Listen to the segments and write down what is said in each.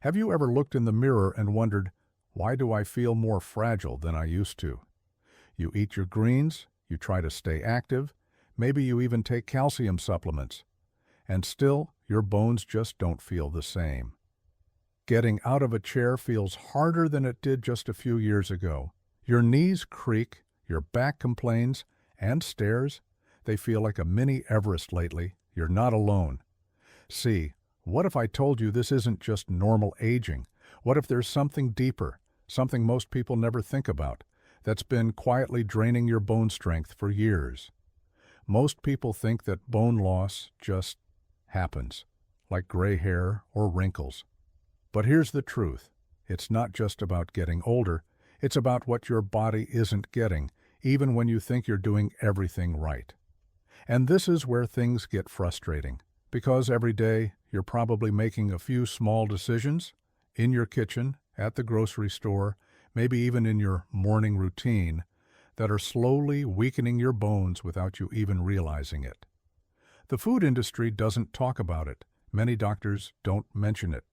Have you ever looked in the mirror and wondered, why do I feel more fragile than I used to? You eat your greens, you try to stay active, maybe you even take calcium supplements, and still your bones just don't feel the same. Getting out of a chair feels harder than it did just a few years ago. Your knees creak, your back complains, and stares. They feel like a mini Everest lately. You're not alone. See, what if I told you this isn't just normal aging? What if there's something deeper, something most people never think about, that's been quietly draining your bone strength for years? Most people think that bone loss just happens, like gray hair or wrinkles. But here's the truth. It's not just about getting older. It's about what your body isn't getting, even when you think you're doing everything right. And this is where things get frustrating, because every day you're probably making a few small decisions in your kitchen, at the grocery store, maybe even in your morning routine, that are slowly weakening your bones without you even realizing it. The food industry doesn't talk about it. Many doctors don't mention it.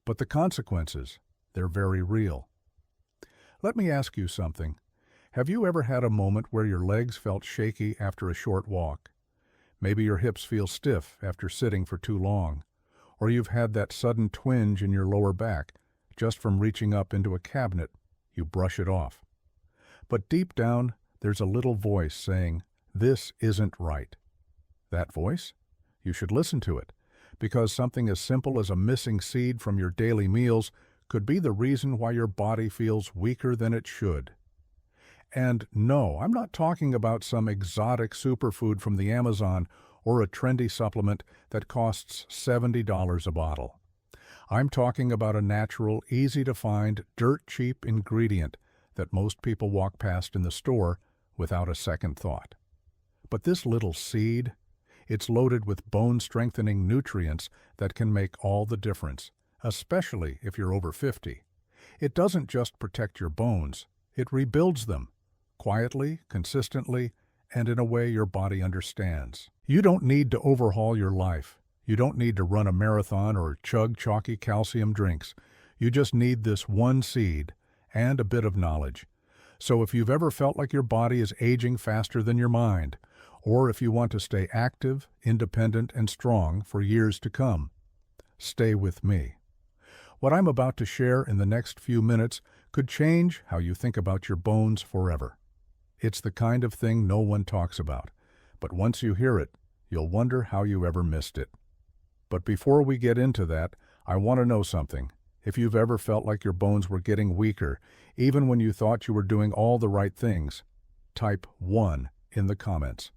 But the consequences, they're very real. Let me ask you something. Have you ever had a moment where your legs felt shaky after a short walk? Maybe your hips feel stiff after sitting for too long, or you've had that sudden twinge in your lower back just from reaching up into a cabinet. You brush it off. But deep down, there's a little voice saying, "This isn't right." That voice? You should listen to it, because something as simple as a missing seed from your daily meals could be the reason why your body feels weaker than it should. And no, I'm not talking about some exotic superfood from the Amazon or a trendy supplement that costs $70 a bottle. I'm talking about a natural, easy-to-find, dirt-cheap ingredient that most people walk past in the store without a second thought. But this little seed, it's loaded with bone-strengthening nutrients that can make all the difference, especially if you're over 50. It doesn't just protect your bones, it rebuilds them, quietly, consistently, and in a way your body understands. You don't need to overhaul your life. You don't need to run a marathon or chug chalky calcium drinks. You just need this one seed and a bit of knowledge. So if you've ever felt like your body is aging faster than your mind, or if you want to stay active, independent, and strong for years to come, stay with me. What I'm about to share in the next few minutes could change how you think about your bones forever. It's the kind of thing no one talks about, but once you hear it, you'll wonder how you ever missed it. But before we get into that, I want to know something. If you've ever felt like your bones were getting weaker, even when you thought you were doing all the right things, type 1 in the comments.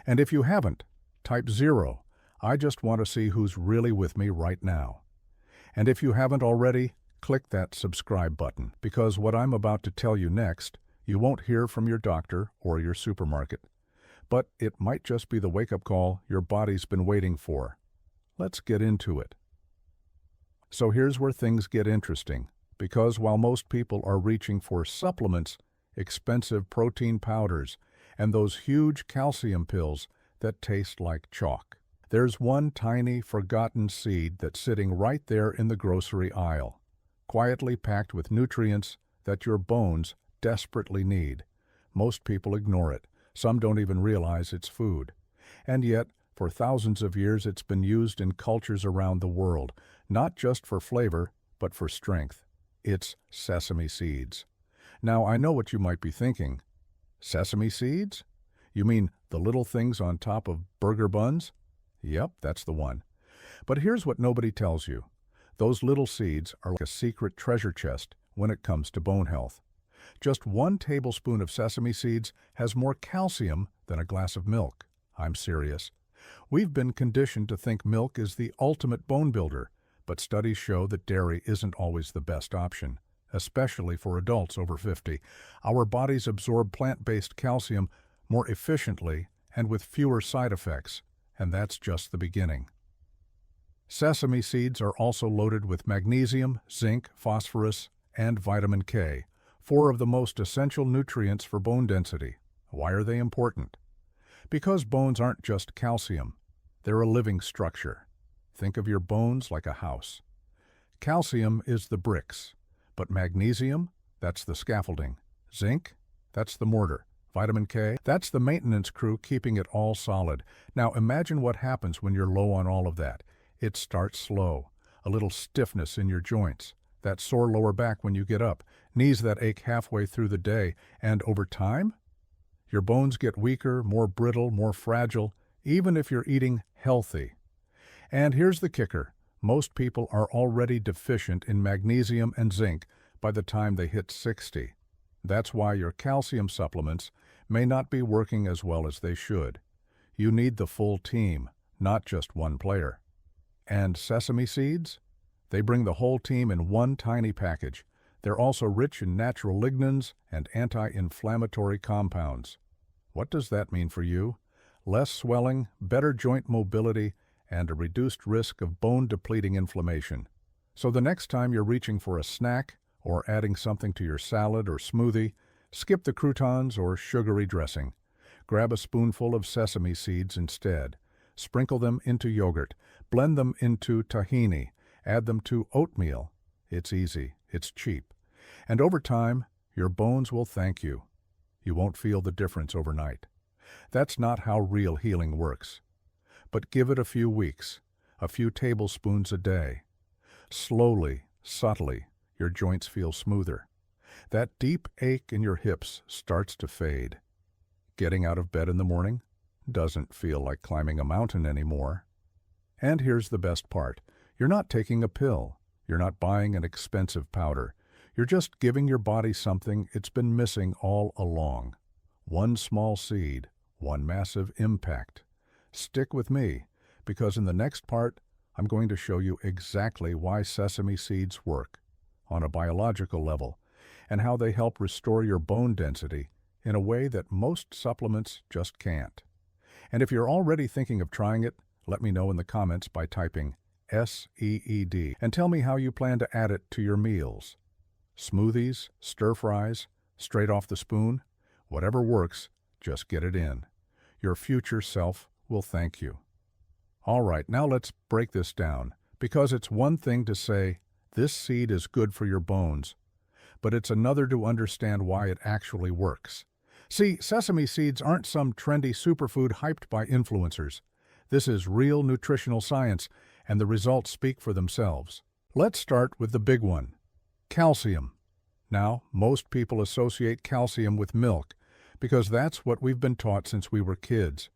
And if you haven't, type 0. I just want to see who's really with me right now. And if you haven't already, click that subscribe button, because what I'm about to tell you next, you won't hear from your doctor or your supermarket. But it might just be the wake-up call your body's been waiting for. Let's get into it. So here's where things get interesting, because while most people are reaching for supplements, expensive protein powders, and those huge calcium pills that taste like chalk, there's one tiny, forgotten seed that's sitting right there in the grocery aisle, quietly packed with nutrients that your bones desperately need. Most people ignore it. Some don't even realize it's food. And yet, for thousands of years, it's been used in cultures around the world, not just for flavor, but for strength. It's sesame seeds. Now, I know what you might be thinking. Sesame seeds? You mean the little things on top of burger buns? Yep, that's the one. But here's what nobody tells you. Those little seeds are like a secret treasure chest when it comes to bone health. Just 1 tablespoon of sesame seeds has more calcium than a glass of milk. I'm serious. We've been conditioned to think milk is the ultimate bone builder, but studies show that dairy isn't always the best option, especially for adults over 50. Our bodies absorb plant-based calcium more efficiently and with fewer side effects, and that's just the beginning. Sesame seeds are also loaded with magnesium, zinc, phosphorus, and vitamin K, 4 of the most essential nutrients for bone density. Why are they important? Because bones aren't just calcium. They're a living structure. Think of your bones like a house. Calcium is the bricks, but magnesium, that's the scaffolding. Zinc, that's the mortar. Vitamin K, that's the maintenance crew keeping it all solid. Now imagine what happens when you're low on all of that. It starts slow. A little stiffness in your joints, that sore lower back when you get up, knees that ache halfway through the day, and over time, your bones get weaker, more brittle, more fragile, even if you're eating healthy. And here's the kicker. Most people are already deficient in magnesium and zinc by the time they hit 60. That's why your calcium supplements may not be working as well as they should. You need the full team, not just one player. And sesame seeds? They bring the whole team in one tiny package. They're also rich in natural lignans and anti-inflammatory compounds. What does that mean for you? Less swelling, better joint mobility, and a reduced risk of bone-depleting inflammation. So the next time you're reaching for a snack or adding something to your salad or smoothie, skip the croutons or sugary dressing. Grab a spoonful of sesame seeds instead. Sprinkle them into yogurt. Blend them into tahini. Add them to oatmeal. It's easy. It's cheap. And over time, your bones will thank you. You won't feel the difference overnight. That's not how real healing works. But give it a few weeks, a few tablespoons a day. Slowly, subtly, your joints feel smoother. That deep ache in your hips starts to fade. Getting out of bed in the morning doesn't feel like climbing a mountain anymore. And here's the best part. You're not taking a pill. You're not buying an expensive powder. You're just giving your body something it's been missing all along. One small seed, one massive impact. Stick with me, because in the next part, I'm going to show you exactly why sesame seeds work on a biological level and how they help restore your bone density in a way that most supplements just can't. And if you're already thinking of trying it, let me know in the comments by typing SEED and tell me how you plan to add it to your meals. Smoothies, stir-fries, straight off the spoon, whatever works, just get it in. Your future self will thank you. All right, now let's break this down, because it's one thing to say, this seed is good for your bones, but it's another to understand why it actually works. See, sesame seeds aren't some trendy superfood hyped by influencers. This is real nutritional science, and the results speak for themselves. Let's start with the big one, calcium. Now, most people associate calcium with milk, because that's what we've been taught since we were kids.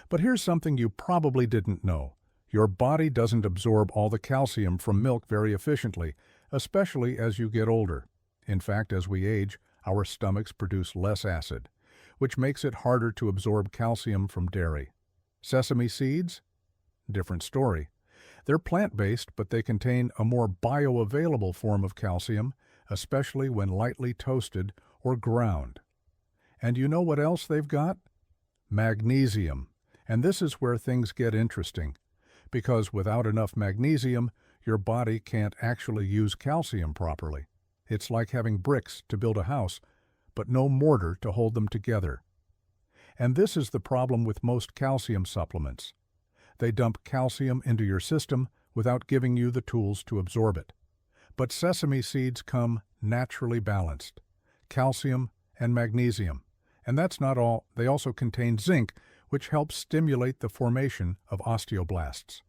But here's something you probably didn't know. Your body doesn't absorb all the calcium from milk very efficiently, especially as you get older. In fact, as we age, our stomachs produce less acid, which makes it harder to absorb calcium from dairy. Sesame seeds? Different story. They're plant-based, but they contain a more bioavailable form of calcium, especially when lightly toasted or ground. And you know what else they've got? Magnesium. And this is where things get interesting, because without enough magnesium, your body can't actually use calcium properly. It's like having bricks to build a house, but no mortar to hold them together. And this is the problem with most calcium supplements. They dump calcium into your system without giving you the tools to absorb it. But sesame seeds come naturally balanced, calcium and magnesium. And that's not all, they also contain zinc, which helps stimulate the formation of osteoblasts.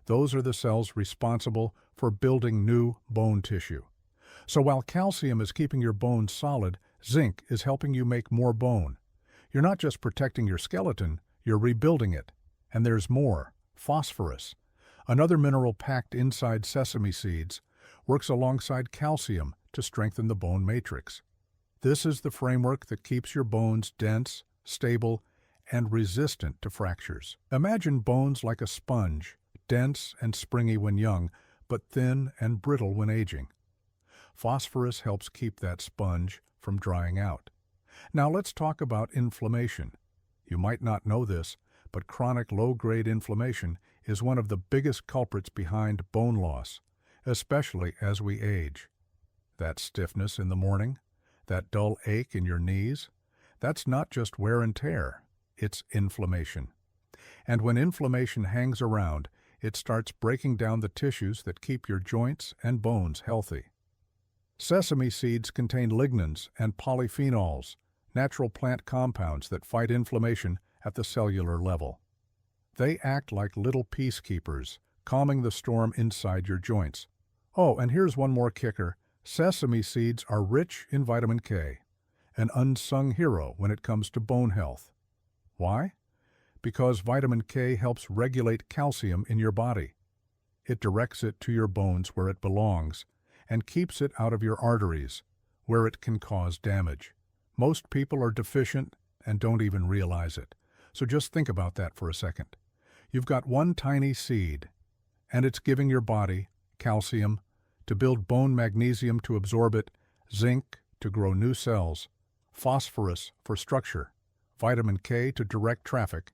Those are the cells responsible for building new bone tissue. So while calcium is keeping your bones solid, zinc is helping you make more bone. You're not just protecting your skeleton, you're rebuilding it. And there's more, phosphorus. Another mineral packed inside sesame seeds works alongside calcium to strengthen the bone matrix. This is the framework that keeps your bones dense, stable, and resistant to fractures. Imagine bones like a sponge, dense and springy when young, but thin and brittle when aging. Phosphorus helps keep that sponge from drying out. Now let's talk about inflammation. You might not know this, but chronic low-grade inflammation is one of the biggest culprits behind bone loss, especially as we age. That stiffness in the morning, that dull ache in your knees, that's not just wear and tear, it's inflammation. And when inflammation hangs around, It starts breaking down the tissues that keep your joints and bones healthy. Sesame seeds contain lignans and polyphenols, natural plant compounds that fight inflammation at the cellular level. They act like little peacekeepers, calming the storm inside your joints. Oh, and here's one more kicker. Sesame seeds are rich in vitamin K, an unsung hero when it comes to bone health. Why? Because vitamin K helps regulate calcium in your body. It directs it to your bones where it belongs and keeps it out of your arteries, where it can cause damage. Most people are deficient and don't even realize it. So just think about that for a second. You've got one tiny seed, and it's giving your body calcium to build bone, magnesium to absorb it, zinc to grow new cells, phosphorus for structure, vitamin K to direct traffic,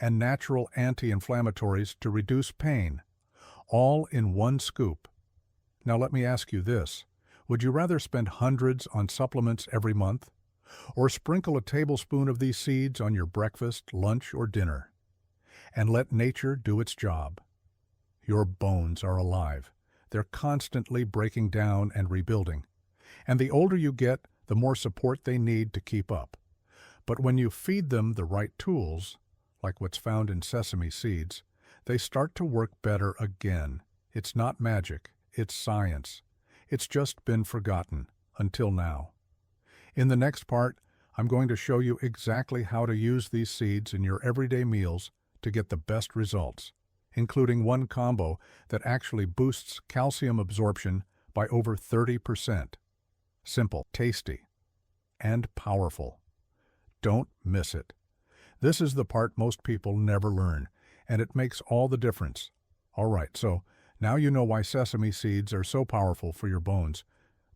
and natural anti-inflammatories to reduce pain, all in one scoop. Now let me ask you this. Would you rather spend hundreds on supplements every month, or sprinkle a tablespoon of these seeds on your breakfast, lunch, or dinner, and let nature do its job? Your bones are alive. They're constantly breaking down and rebuilding. And the older you get, the more support they need to keep up. But when you feed them the right tools, like what's found in sesame seeds, they start to work better again. It's not magic, it's science. It's just been forgotten, until now. In the next part, I'm going to show you exactly how to use these seeds in your everyday meals to get the best results, including one combo that actually boosts calcium absorption by over 30%. Simple, tasty, and powerful. Don't miss it. This is the part most people never learn, and it makes all the difference. All right, so now you know why sesame seeds are so powerful for your bones.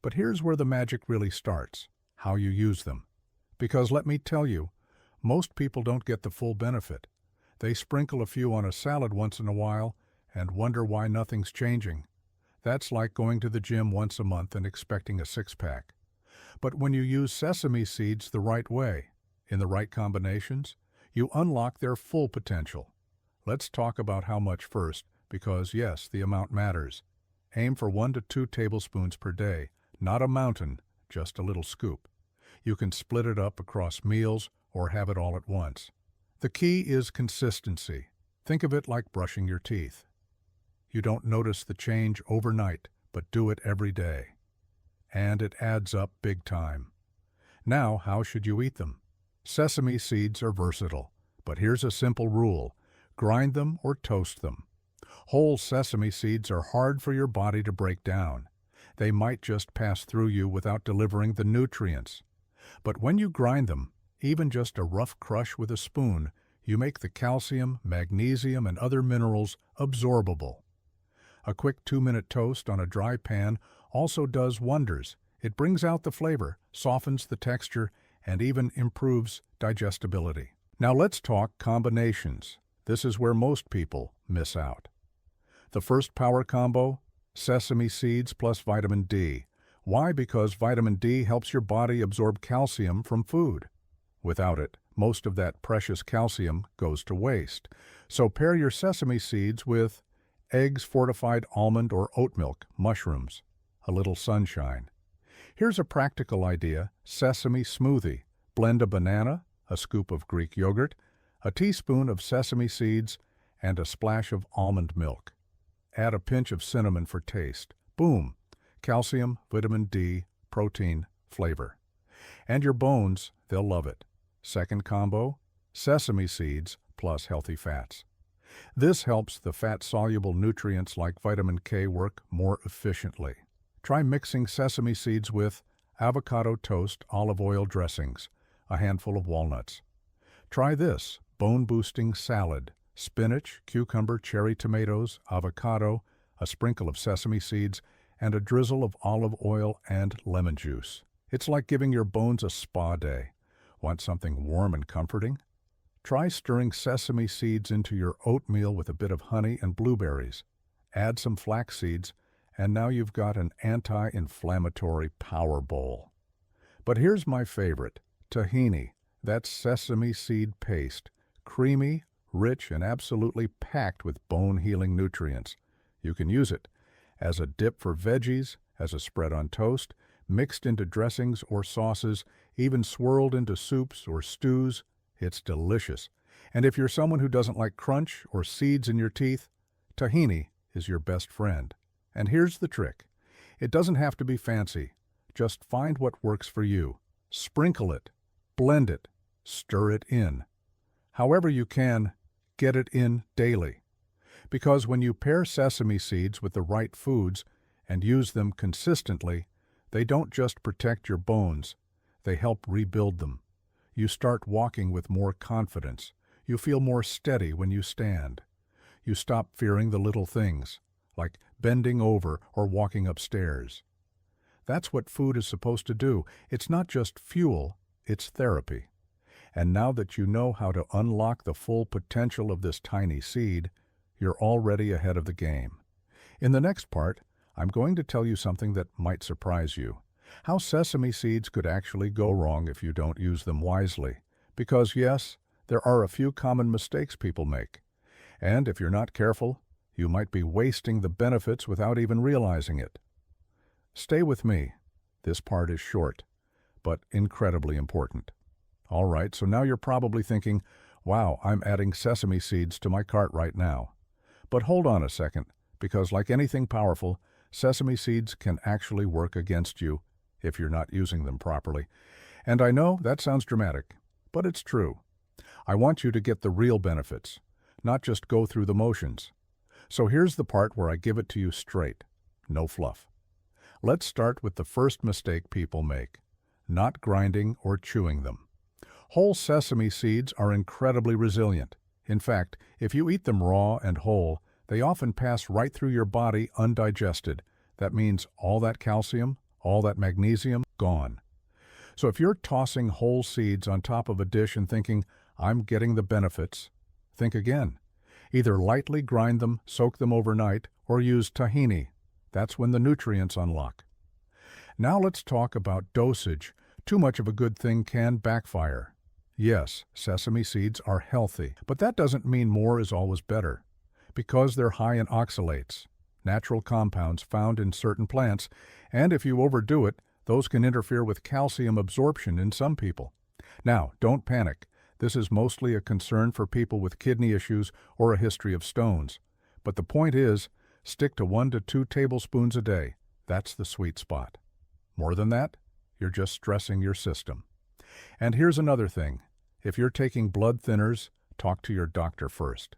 But here's where the magic really starts, how you use them. Because let me tell you, most people don't get the full benefit. They sprinkle a few on a salad once in a while and wonder why nothing's changing. That's like going to the gym once a month and expecting a six-pack. But when you use sesame seeds the right way, in the right combinations, you unlock their full potential. Let's talk about how much first, because yes, the amount matters. Aim for 1 to 2 tablespoons per day, not a mountain, just a little scoop. You can split it up across meals or have it all at once. The key is consistency. Think of it like brushing your teeth. You don't notice the change overnight, but do it every day. And it adds up big time. Now, how should you eat them? Sesame seeds are versatile, but here's a simple rule. Grind them or toast them. Whole sesame seeds are hard for your body to break down. They might just pass through you without delivering the nutrients. But when you grind them, even just a rough crush with a spoon, you make the calcium, magnesium, and other minerals absorbable. A quick 2-minute toast on a dry pan also does wonders. It brings out the flavor, softens the texture, and even improves digestibility. Now let's talk combinations. This is where most people miss out. The first power combo, sesame seeds plus vitamin D. Why? Because vitamin D helps your body absorb calcium from food. Without it, most of that precious calcium goes to waste. So pair your sesame seeds with eggs, fortified almond or oat milk, mushrooms, a little sunshine. Here's a practical idea: sesame smoothie. Blend a banana, a scoop of Greek yogurt, a teaspoon of sesame seeds, and a splash of almond milk. Add a pinch of cinnamon for taste. Boom! Calcium, vitamin D, protein, flavor. And your bones, they'll love it. Second combo, sesame seeds plus healthy fats. This helps the fat-soluble nutrients like vitamin K work more efficiently. Try mixing sesame seeds with avocado toast, olive oil dressings, a handful of walnuts. Try this bone-boosting salad: spinach, cucumber, cherry tomatoes, avocado, a sprinkle of sesame seeds, and a drizzle of olive oil and lemon juice. It's like giving your bones a spa day. Want something warm and comforting? Try stirring sesame seeds into your oatmeal with a bit of honey and blueberries. Add some flax seeds, and now you've got an anti-inflammatory power bowl. But here's my favorite, tahini. That's sesame seed paste. Creamy, rich and absolutely packed with bone-healing nutrients. You can use it as a dip for veggies, as a spread on toast, mixed into dressings or sauces, even swirled into soups or stews. It's delicious. And if you're someone who doesn't like crunch or seeds in your teeth, tahini is your best friend. And here's the trick. It doesn't have to be fancy. Just find what works for you. Sprinkle it, blend it, stir it in. However you can, get it in daily. Because when you pair sesame seeds with the right foods and use them consistently, they don't just protect your bones, they help rebuild them. You start walking with more confidence. You feel more steady when you stand. You stop fearing the little things, like bending over or walking upstairs. That's what food is supposed to do. It's not just fuel, it's therapy. And now that you know how to unlock the full potential of this tiny seed, you're already ahead of the game. In the next part, I'm going to tell you something that might surprise you. How sesame seeds could actually go wrong if you don't use them wisely. Because yes, there are a few common mistakes people make. And if you're not careful, you might be wasting the benefits without even realizing it. Stay with me. This part is short, but incredibly important. All right, so now you're probably thinking, wow, I'm adding sesame seeds to my cart right now. But hold on a second, because like anything powerful, sesame seeds can actually work against you if you're not using them properly. And I know that sounds dramatic, but it's true. I want you to get the real benefits, not just go through the motions. So here's the part where I give it to you straight, no fluff. Let's start with the first mistake people make, not grinding or chewing them. Whole sesame seeds are incredibly resilient. In fact, if you eat them raw and whole, they often pass right through your body undigested. That means all that calcium, all that magnesium, gone. So if you're tossing whole seeds on top of a dish and thinking, I'm getting the benefits, think again. Either lightly grind them, soak them overnight, or use tahini. That's when the nutrients unlock. Now let's talk about dosage. Too much of a good thing can backfire. Yes, sesame seeds are healthy, but that doesn't mean more is always better. Because they're high in oxalates, natural compounds found in certain plants, and if you overdo it, those can interfere with calcium absorption in some people. Now, don't panic. This is mostly a concern for people with kidney issues or a history of stones. But the point is, stick to 1 to 2 tablespoons a day. That's the sweet spot. More than that, you're just stressing your system. And here's another thing. If you're taking blood thinners, talk to your doctor first.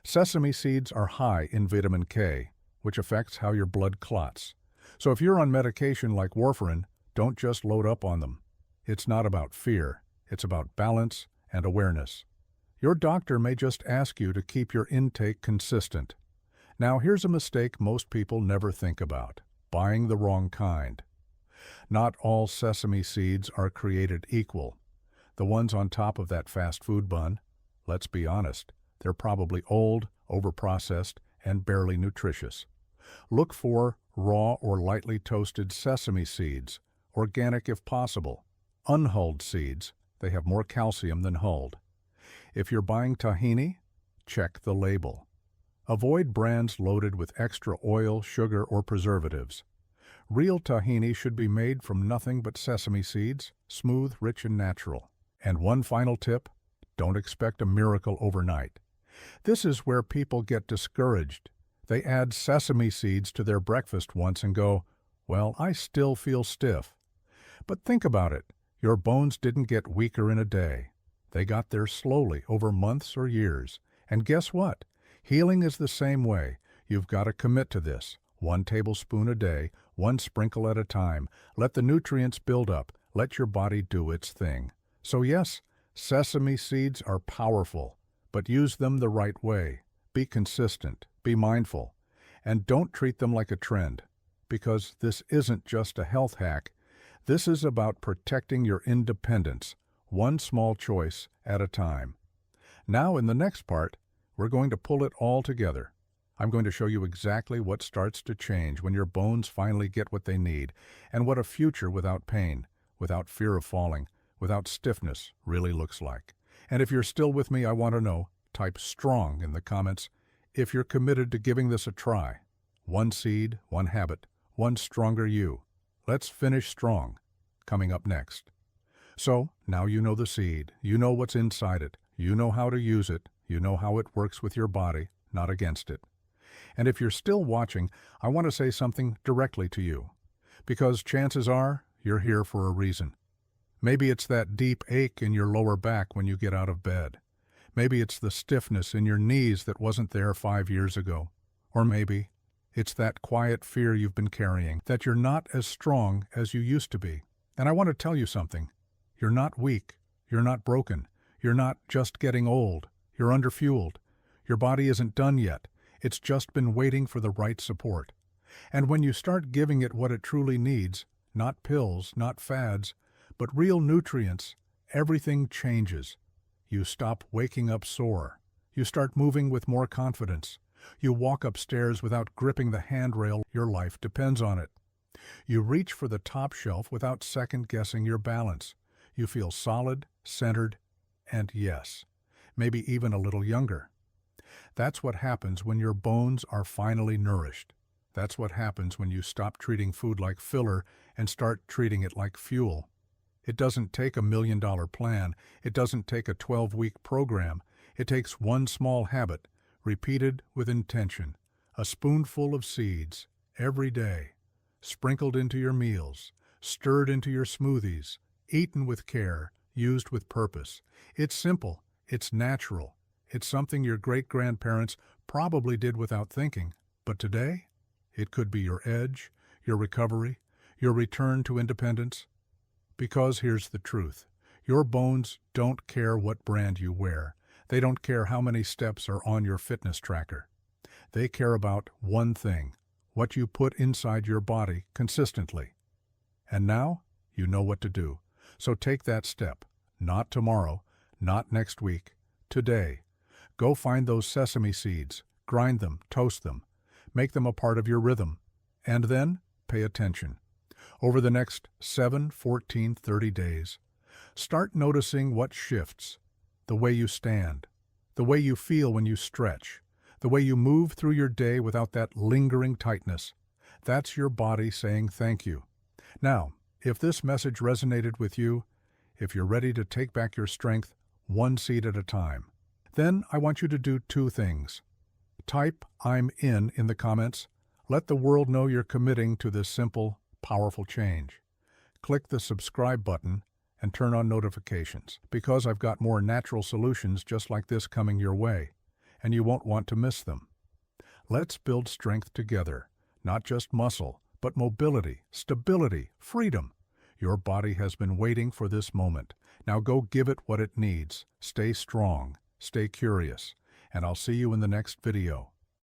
Sesame seeds are high in vitamin K, which affects how your blood clots. So if you're on medication like warfarin, don't just load up on them. It's not about fear. It's about balance and awareness. Your doctor may just ask you to keep your intake consistent. Now here's a mistake most people never think about: buying the wrong kind. Not all sesame seeds are created equal. The ones on top of that fast food bun, let's be honest, they're probably old, overprocessed, and barely nutritious. Look for raw or lightly toasted sesame seeds, organic if possible. Unhulled seeds, they have more calcium than hulled. If you're buying tahini, check the label. Avoid brands loaded with extra oil, sugar, or preservatives. Real tahini should be made from nothing but sesame seeds, smooth, rich, and natural. And one final tip, don't expect a miracle overnight. This is where people get discouraged. They add sesame seeds to their breakfast once and go, well, I still feel stiff. But think about it. Your bones didn't get weaker in a day. They got there slowly over months or years. And guess what? Healing is the same way. You've got to commit to this. 1 tablespoon a day, 1 sprinkle at a time. Let the nutrients build up. Let your body do its thing. So yes, sesame seeds are powerful, but use them the right way. Be consistent, be mindful, and don't treat them like a trend, because this isn't just a health hack. This is about protecting your independence, one small choice at a time. Now in the next part, we're going to pull it all together. I'm going to show you exactly what starts to change when your bones finally get what they need, and what a future without pain, without fear of falling, without stiffness really looks like. And if you're still with me, I want to know, type strong in the comments if you're committed to giving this a try. One seed, one habit, one stronger you. Let's finish strong. Coming up next. So, now you know the seed, you know what's inside it, you know how to use it, you know how it works with your body, not against it. And if you're still watching, I want to say something directly to you, because chances are you're here for a reason. Maybe it's that deep ache in your lower back when you get out of bed. Maybe it's the stiffness in your knees that wasn't there 5 years ago. Or maybe it's that quiet fear you've been carrying, that you're not as strong as you used to be. And I want to tell you something. You're not weak. You're not broken. You're not just getting old. You're underfueled. Your body isn't done yet. It's just been waiting for the right support. And when you start giving it what it truly needs, not pills, not fads, but real nutrients, everything changes. You stop waking up sore. You start moving with more confidence. You walk upstairs without gripping the handrail. Your life depends on it. You reach for the top shelf without second-guessing your balance. You feel solid, centered, and yes, maybe even a little younger. That's what happens when your bones are finally nourished. That's what happens when you stop treating food like filler and start treating it like fuel. It doesn't take $1 million plan. It doesn't take a 12-week program. It takes one small habit, repeated with intention. A spoonful of seeds every day, sprinkled into your meals, stirred into your smoothies, eaten with care, used with purpose. It's simple. It's natural. It's something your great-grandparents probably did without thinking. But today, it could be your edge, your recovery, your return to independence. Because here's the truth. Your bones don't care what brand you wear. They don't care how many steps are on your fitness tracker. They care about one thing, what you put inside your body consistently. And now, you know what to do. So take that step. Not tomorrow, not next week, today. Go find those sesame seeds, grind them, toast them, make them a part of your rhythm, and then pay attention. Over the next 7, 14, 30 days, start noticing what shifts, the way you stand, the way you feel when you stretch, the way you move through your day without that lingering tightness. That's your body saying thank you. Now, if this message resonated with you, if you're ready to take back your strength one seed at a time, then I want you to do 2 things. Type "I'm in" the comments. Let the world know you're committing to this simple, powerful change. Click the subscribe button and turn on notifications, because I've got more natural solutions just like this coming your way, and you won't want to miss them. Let's build strength together, not just muscle, but mobility, stability, freedom. Your body has been waiting for this moment. Now go give it what it needs. Stay strong, stay curious, and I'll see you in the next video.